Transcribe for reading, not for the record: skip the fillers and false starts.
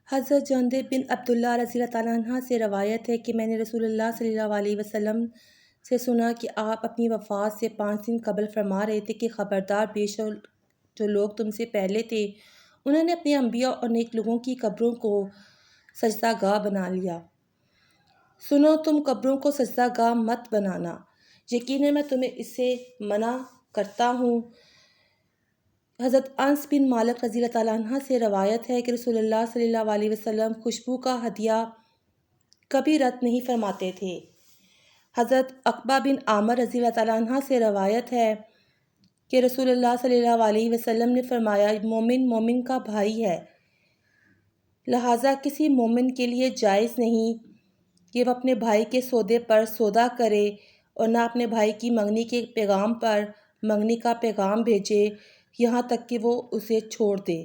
حضرت جندب بن عبداللہ رضی اللہ تعالیٰ عنہ سے روایت ہے کہ میں نے رسول اللہ صلی اللہ علیہ وسلم سے سنا کہ آپ اپنی وفات سے 5 دن قبل فرما رہے تھے کہ خبردار، بے شک جو لوگ تم سے پہلے تھے انہوں نے اپنے انبیاء اور نیک لوگوں کی قبروں کو سجدہ گاہ بنا لیا۔ سنو، تم قبروں کو سجدہ گاہ مت بنانا، یقیناً میں تمہیں اس سے منع کرتا ہوں۔ حضرت انس بن مالک رضی اللہ تعالیٰ عنہ سے روایت ہے کہ رسول اللہ صلی اللہ علیہ وسلم خوشبو کا ہدیہ کبھی رد نہیں فرماتے تھے۔ حضرت عقبہ بن عامر رضی اللہ تعالیٰ عنہ سے روایت ہے کہ رسول اللہ صلی اللہ علیہ وسلم نے فرمایا، مومن مومن کا بھائی ہے، لہٰذا کسی مومن کے لیے جائز نہیں کہ وہ اپنے بھائی کے سودے پر سودا کرے اور نہ اپنے بھائی کی منگنی کے پیغام پر منگنی کا پیغام بھیجے یہاں تک کہ وہ اسے چھوڑ دے۔